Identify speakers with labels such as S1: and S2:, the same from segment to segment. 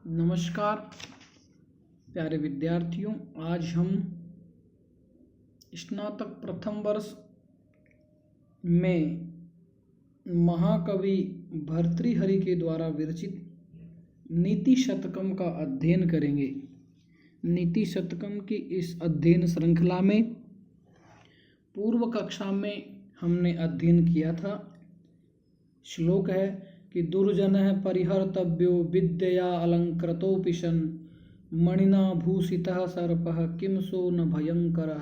S1: नमस्कार प्यारे विद्यार्थियों। आज हम स्नातक प्रथम वर्ष में महाकवि भर्तृहरि के द्वारा विरचित नीति शतकम का अध्ययन करेंगे। नीति शतकम की इस अध्ययन श्रृंखला में पूर्व कक्षा में हमने अध्ययन किया था। श्लोक है कि दुर्जनः परिहर्तव्यो विद्यया अलंकृतोऽपिशन् मणिना भूषितः सर्पः किं सो न भयंकरः।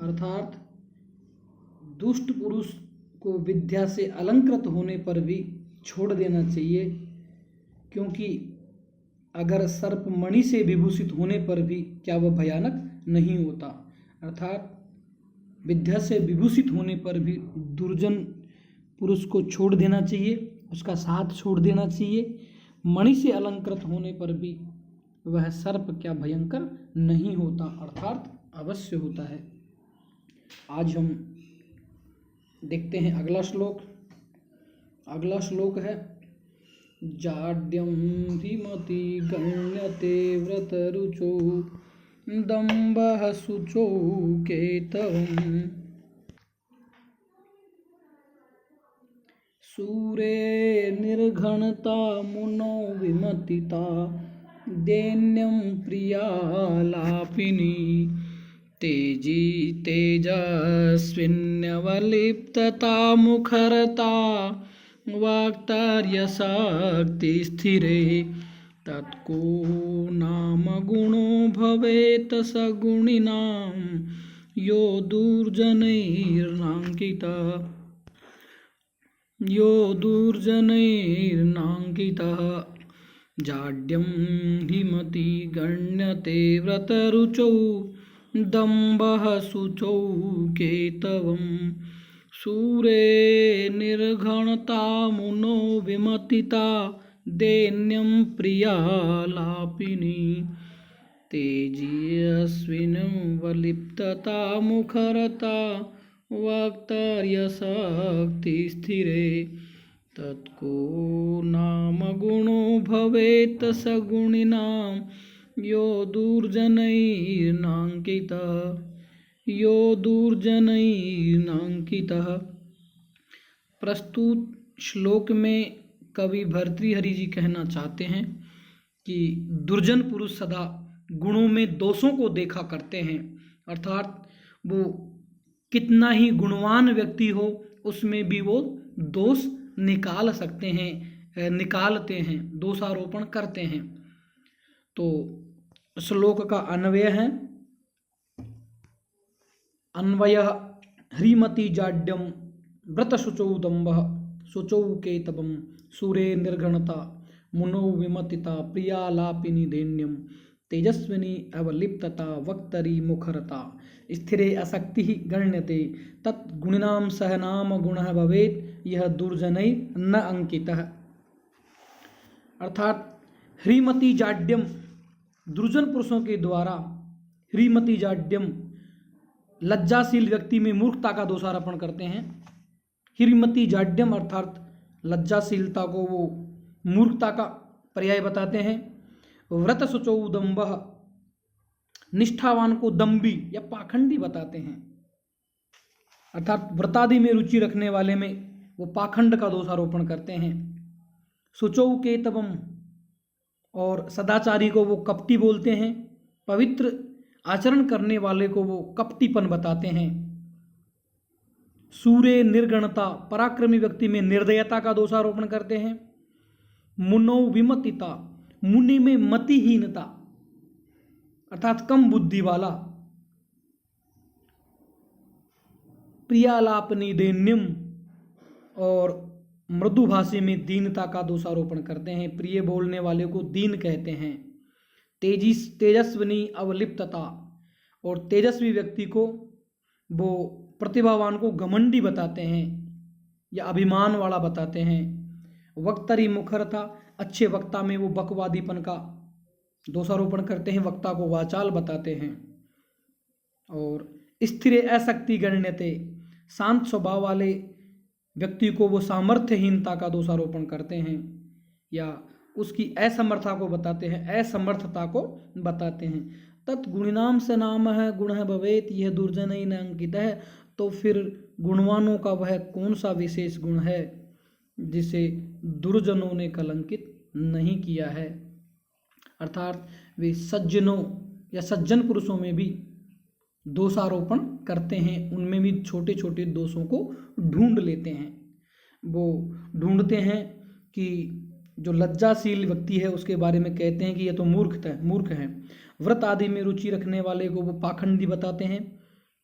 S1: अर्थात दुष्ट पुरुष को विद्या से अलंकृत होने पर भी छोड़ देना चाहिए, क्योंकि अगर सर्प मणि से विभूषित होने पर भी क्या वह भयानक नहीं होता। अर्थात विद्या से विभूषित होने पर भी दुर्जन पुरुष को छोड़ देना चाहिए, उसका साथ छोड़ देना चाहिए। मणि से अलंकृत होने पर भी वह सर्प क्या भयंकर नहीं होता, अर्थात अवश्य होता है। आज हम देखते हैं अगला श्लोक। अगला श्लोक है जाड्यम धीमति गण्यते व्रतरुचो दम्भः शुचौ केतवम् सूरे निर्घणता मुनो विमतिता दैन्यं प्रियालापिनी तेजी तेजस्विन्यवलिप्तता मुखरता वाक्तार्यशक्तिस्थिरे तत्को नाम गुणो भवेत् सगुणिनां यो दुर्जनैर्नाङ्कितः जाड्यं धीमति गण्यते व्रतरुचौ दम्भः शुचौ केतवं सूरे निर्घणता मुनो विमतिता दैन्यं प्रियालापिनी तेजस्विन्यवलिप्तता मुखरता वाक्तार्यशक्तिस्थिरे तत्को नाम गुणो भवेत् सगुणिनां यो दुर्जनैर्नाङ्कितः। प्रस्तुत श्लोक में कवि भर्तृहरि जी कहना चाहते हैं कि दुर्जन पुरुष सदा गुणों में दोषों को देखा करते हैं। अर्थात वो कितना ही गुणवान व्यक्ति हो उसमें भी वो दोष निकालते हैं, दोषारोपण करते हैं। तो श्लोक का अन्वय है ह्रीमति जाड्यम व्रतशुचौ दम्भः शुचौ केतवं सूरे निर्घणता मुनो विमतिता प्रियालापिनी दैन्यम तेजस्विनी अवलिप्तता वक्तरी मुखरता स्थिरे असक्ति गण्यते तत्गुणिनां सह नाम गुणः भवेत् यह दुर्जनै न अंकितः। अर्थात ह्रीमति जाड्यम, दुर्जन पुरुषों के द्वारा ह्रीमति जाड्यम लज्जाशील व्यक्ति में मूर्खता का दोषारोपण करते हैं। ह्रीमति जाड्यम अर्थात लज्जाशीलता को वो मूर्खता का पर्याय बताते हैं। व्रत शुचौ दम्भः, निष्ठावान को दम्भी या पाखंडी बताते हैं। अर्थात व्रतादि में रुचि रखने वाले में वो पाखंड का दोषारोपण करते हैं। शुचौ केतवम, और सदाचारी को वो कपटी बोलते हैं। पवित्र आचरण करने वाले को वो कपटीपन बताते हैं। सूरे निर्गणता, पराक्रमी व्यक्ति में निर्दयता का दोषारोपण करते हैं। मुनौ विमतिता, मुनि में मतिहीनता अर्थात कम बुद्धि वाला। प्रियालापनी दैन्यम, और मृदुभाषी में दीनता का दोषारोपण करते हैं। प्रिय बोलने वाले को दीन कहते हैं। तेजस्विनी अवलिप्तता, और तेजस्वी व्यक्ति को वो प्रतिभावान को घमंडी बताते हैं या अभिमान वाला बताते हैं। वक्तरी मुखरता, अच्छे वक्ता में वो बकवादीपन का दोषारोपण करते हैं, वक्ता को वाचाल बताते हैं। और स्थिरे असक्ति गण्यते, शांत स्वभाव वाले व्यक्ति को वो सामर्थ्यहीनता का दोषारोपण करते हैं या उसकी असमर्थता को बताते हैं, असमर्थता को बताते हैं। तत्गुणिनाम स नाम है गुण भवेत यह दुर्जन ही न अंकित है। तो फिर गुणवानों का वह कौन सा विशेष गुण है जिसे दुर्जनों ने कलंकित नहीं किया है। अर्थात वे सज्जनों या सज्जन पुरुषों में भी दोषारोपण करते हैं, उनमें भी छोटे छोटे दोषों को ढूंढ लेते हैं। वो ढूंढते हैं कि जो लज्जाशील व्यक्ति है उसके बारे में कहते हैं कि यह तो मूर्ख है। व्रत आदि में रुचि रखने वाले को वो पाखंडी बताते हैं।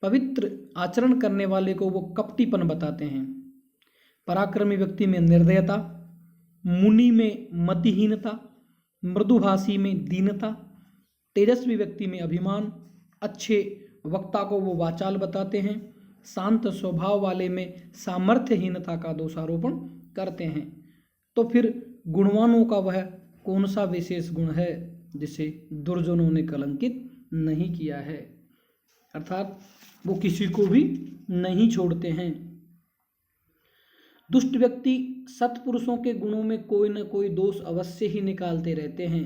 S1: पवित्र आचरण करने वाले को वो कपटीपन बताते हैं। पराक्रमी व्यक्ति में निर्दयता, मुनि में मतिहीनता, मृदुभाषी में दीनता, तेजस्वी व्यक्ति में अभिमान, अच्छे वक्ता को वो वाचाल बताते हैं। शांत स्वभाव वाले में सामर्थ्यहीनता का दोषारोपण करते हैं। तो फिर गुणवानों का वह कौन सा विशेष गुण है जिसे दुर्जनों ने कलंकित नहीं किया है। अर्थात वो किसी को भी नहीं छोड़ते हैं। दुष्ट व्यक्ति सत्पुरुषों के गुणों में कोई न कोई दोष अवश्य ही निकालते रहते हैं।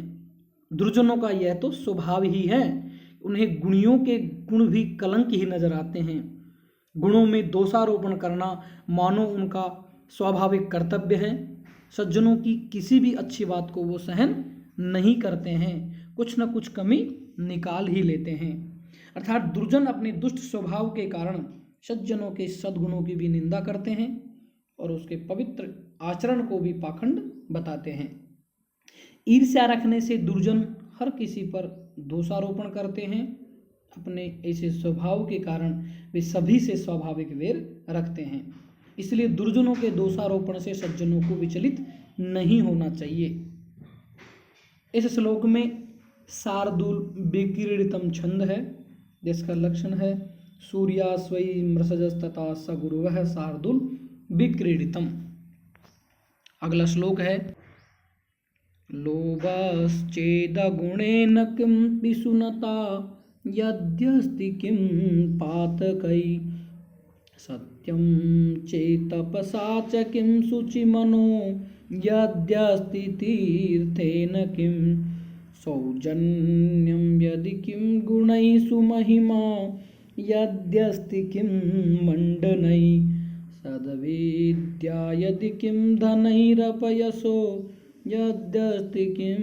S1: दुर्जनों का यह तो स्वभाव ही है, उन्हें गुणियों के गुण भी कलंक ही नजर आते हैं। गुणों में दोषारोपण करना मानो उनका स्वाभाविक कर्तव्य है। सज्जनों की किसी भी अच्छी बात को वो सहन नहीं करते हैं, कुछ न कुछ कमी निकाल ही लेते हैं। अर्थात दुर्जन अपने दुष्ट स्वभाव के कारण सज्जनों के सद्गुणों की भी निंदा करते हैं और उसके पवित्र आचरण को भी पाखंड बताते हैं। ईर्ष्या रखने से दुर्जन हर किसी पर दोषारोपण करते हैं। अपने ऐसे स्वभाव के कारण वे सभी से स्वाभाविक वैर रखते हैं। इसलिए दुर्जनों के दोषारोपण से सज्जनों को विचलित नहीं होना चाहिए। इस श्लोक में शार्दूल विक्रीडितम छंद है, जिसका लक्षण है सूर्यास्वई मृषजस्तथा स गुरुवः शार्दूल विक्रीडितम। अगला श्लोक है लोभश्चेदगुणेन किं पिशुनता यद्यस्ति किं पातकै सत्यं चेतपसा च किं शुचिमनो यद्यस्ति तीर्थेन किं सौजन्यं यदि किं गुणैः सुमहिमा यद्यस्ति किं मण्डनैः सद्विद्या यदि किं धनैरपयसो यद्यस्ति किं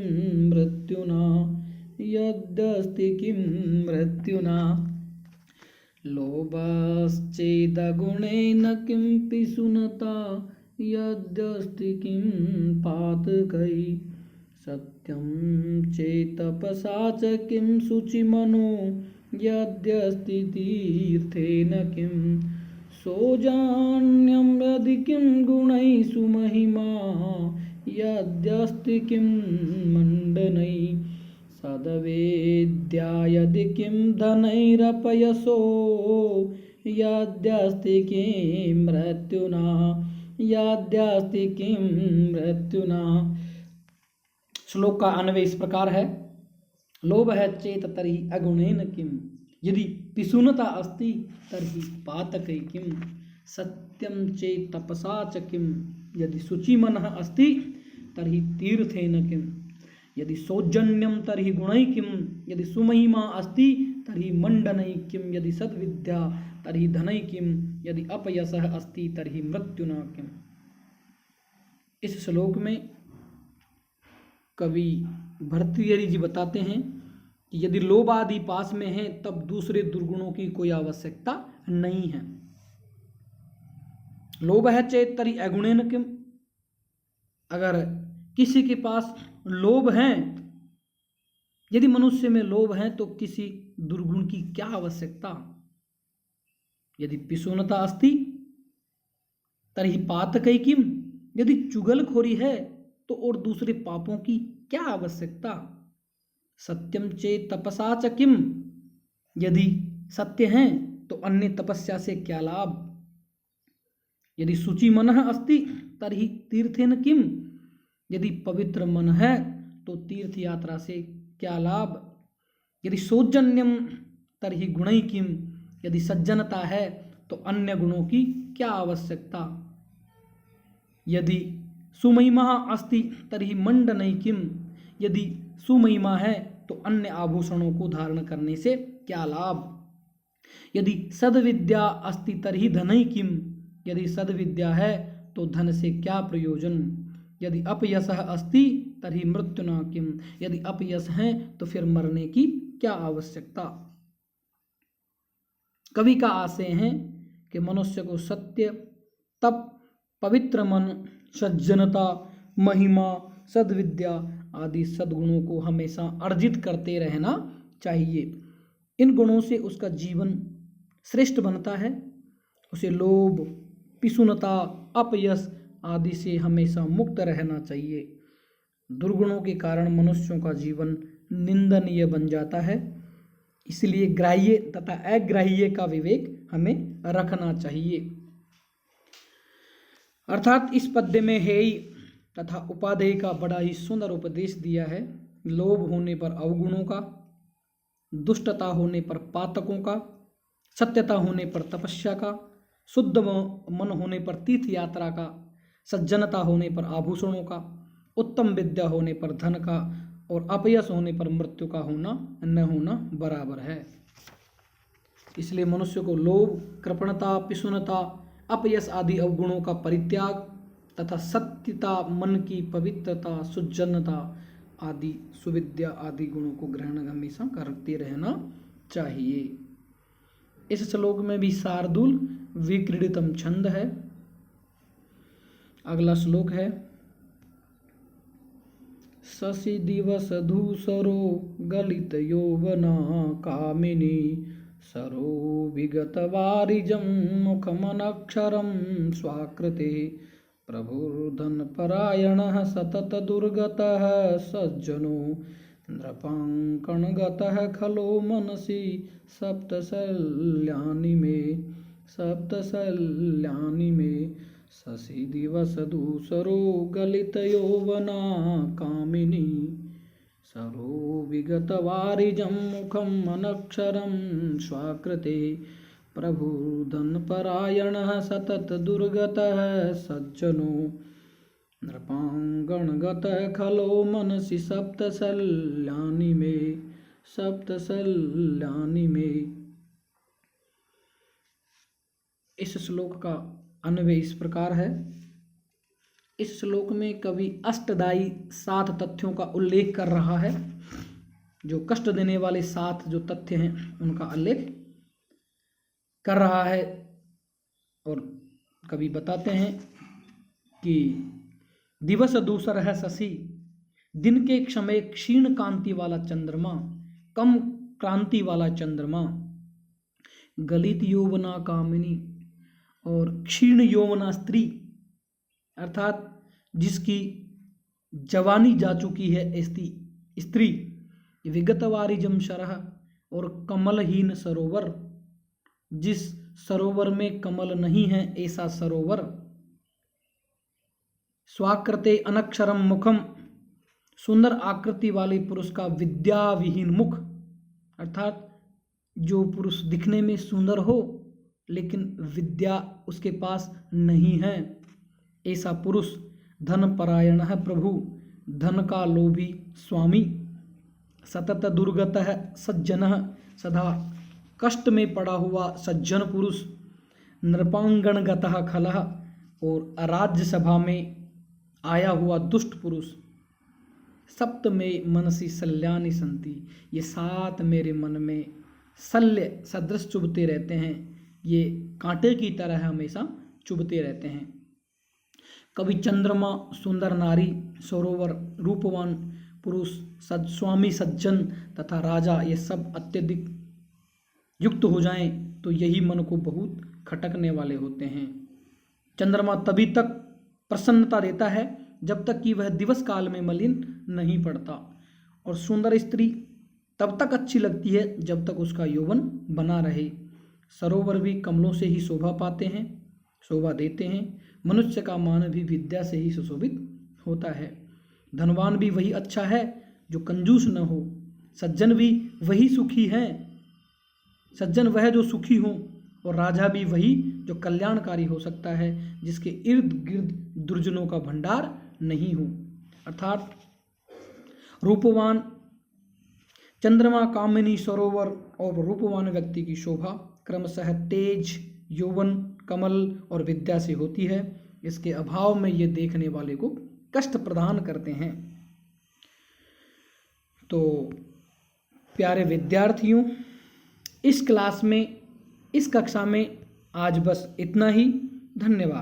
S1: मृत्युना यद्यस्ति किं मृत्युना। लोभश्चेदगुणेन किं पिशुनता यद्यस्ति किं पातकै सत्यं चेतपसा च किं शुचिमनो यद्यस्ति तीर्थेन किं सौजान्यं यदि किं गुणैः सुमहिमा यद्यस्ति किं मण्डनैः सद्विद्या यदि किं धनैरपयसो यद्यस्ति किं मृत्युना यद्यस्ति किं मृत्युना। श्लोक का अन्वय इस प्रकार है। लोभ है चेत तर्हि अगुणेन किम यदि पिशुनता अस्ति तर्हि पातकै किम सत्यं चेत तपसा च किम यदि शुचिमनः अस्ति तर्हि तीर्थेन किम यदि सौजन्यं तर्हि गुणैः किम यदि सुमहिमा अस्ति तर्हि मण्डनैः किम यदि सद्विद्या तर्हि धनैः किम यदि अपयसः अस्ति तर्हि मृत्युना किम। इस श्लोक में कवि भर्तृहरि जी बताते हैं कि यदि लोभ आदि पास में है तब दूसरे दुर्गुणों की कोई आवश्यकता नहीं है। लोभ है चेत तर्हि अगुणेन किम, अगर किसी के पास लोभ है, यदि मनुष्य में लोभ है तो किसी दुर्गुण की क्या आवश्यकता। यदि पिशुनता अस्ति तर्हि पातकै किम, यदि चुगलखोरी है तो और दूसरे पापों की क्या आवश्यकता। सत्यम चेत तपसा च किम, यदि सत्य है तो अन्य तपस्या से क्या लाभ। यदि शुचि मनः अस्ति तर्हि तीर्थेन किम, यदि पवित्र मन है तो तीर्थ यात्रा से क्या लाभ। यदि सौजन्यम तर्हि गुणैः किम, यदि सज्जनता है तो अन्य गुणों की क्या आवश्यकता। यदि सुमहिमा अस्ति तर्हि मंडनैकिम, यदि सुमहिमा है तो अन्य आभूषणों को धारण करने से क्या लाभ। यदि सद्विद्या अस्ति तर्हि धनैकिम, यदि सद्विद्या है तो धन से क्या प्रयोजन। यदि अपयशः अस्ति तर्हि मृत्युना किम, यदि अपयश है तो फिर मरने की क्या आवश्यकता। कवि का आशय है कि मनुष्य को सत्य, तप, पवित्र मन, सज्जनता, महिमा, सद्विद्या आदि सद्गुणों को हमेशा अर्जित करते रहना चाहिए। इन गुणों से उसका जीवन श्रेष्ठ बनता है। उसे लोभ, पिशुनता, अपयश आदि से हमेशा मुक्त रहना चाहिए। दुर्गुणों के कारण मनुष्यों का जीवन निंदनीय बन जाता है। इसलिए ग्राह्य तथा अग्राह्य का विवेक हमें रखना चाहिए। अर्थात इस पद्य में हेय तथा उपादेय का बड़ा ही सुंदर उपदेश दिया है। लोभ होने पर अवगुणों का, दुष्टता होने पर पातकों का, सत्यता होने पर तपस्या का, शुद्ध मन होने पर तीर्थ यात्रा का, सज्जनता होने पर आभूषणों का, उत्तम विद्या होने पर धन का और अपयश होने पर मृत्यु का होना न होना बराबर है। इसलिए मनुष्य को लोभ, कृपणता, पिशुनता, अपयश आदि अवगुणों का परित्याग तथा सत्यता, मन की पवित्रता, सुजनता आदि सुविद्या आदि गुणों को ग्रहण हमेशा करते रहना चाहिए। इस श्लोक में भी शार्दूल विक्रीडितम छंद है। अगला श्लोक है शशि दिवस धूसरो गलित यौवना कामिनी सरो विगत वारिजं मुखमनक्षरं स्वाकृते प्रभुर्धन परायणः सतत दुर्गतः सज्जनो नृपांकणगतः खलो मनसि सप्तशल्यानि मे शशि दिवस धूसरो गलित यौवना कामिनी सरो विगत वारिजं मुखम अनक्षरं स्वाकृते प्रभुर्धन परायणः सतत दुर्गतः सज्जनो नृपांगणगतः खलो मनसि सप्तशल्यानि मे। इस श्लोक का अन्वय इस प्रकार है। इस श्लोक में कवि अष्टदायी 7 तथ्यों का उल्लेख कर रहा है। जो कष्ट देने वाले 7 जो तथ्य हैं उनका उल्लेख कर रहा है और कवि बताते हैं कि दिवस दूसर है शशि, दिन के समय क्षीण कांति वाला चंद्रमा, कम क्रांति वाला चंद्रमा, गलित यौवना कामिनी और क्षीण यौवना स्त्री अर्थात जिसकी जवानी जा चुकी है स्त्री, विगत वारिजम शरह और कमलहीन सरोवर, जिस सरोवर में कमल नहीं है ऐसा सरोवर, स्वाकृते अनक्षरम मुखम, सुंदर आकृति वाले पुरुष का विद्या विहीन मुख अर्थात जो पुरुष दिखने में सुंदर हो लेकिन विद्या उसके पास नहीं है ऐसा पुरुष, धन परायण है प्रभु, धन का लोभी स्वामी, सतत दुर्गत है सज्जन, सदा कष्ट में पड़ा हुआ सज्जन पुरुष, नृपांगणगतः खलः और राज्यसभा में आया हुआ दुष्ट पुरुष, सप्त में मनसी शल्यानि सन्ति, ये 7 मेरे मन में शल्य सदृश चुभते रहते हैं, ये कांटे की तरह हमेशा चुभते रहते हैं। कवि चंद्रमा, सुंदर नारी, सरोवर, रूपवान पुरुष, स्वामी सज्जन तथा राजा ये सब अत्यधिक युक्त हो जाएं तो यही मन को बहुत खटकने वाले होते हैं। चंद्रमा तभी तक प्रसन्नता देता है जब तक कि वह दिवस काल में मलिन नहीं पड़ता, और सुंदर स्त्री तब तक अच्छी लगती है जब तक उसका यौवन बना रहे। सरोवर भी कमलों से ही शोभा देते हैं। मनुष्य का मान भी विद्या से ही सुशोभित होता है। धनवान भी वही अच्छा है जो कंजूस न हो। सज्जन भी वही सुखी है, सज्जन वह जो सुखी हो और राजा भी वही जो कल्याणकारी हो सकता है, जिसके इर्द गिर्द दुर्जनों का भंडार नहीं हो। अर्थात रूपवान चंद्रमा, कामिनी, सरोवर और रूपवान व्यक्ति की शोभा क्रमशः तेज, यौवन, कमल और विद्या से होती है। इसके अभाव में ये देखने वाले को कष्ट प्रदान करते हैं। तो प्यारे विद्यार्थियों, इस क्लास में, इस कक्षा में आज बस इतना ही। धन्यवाद।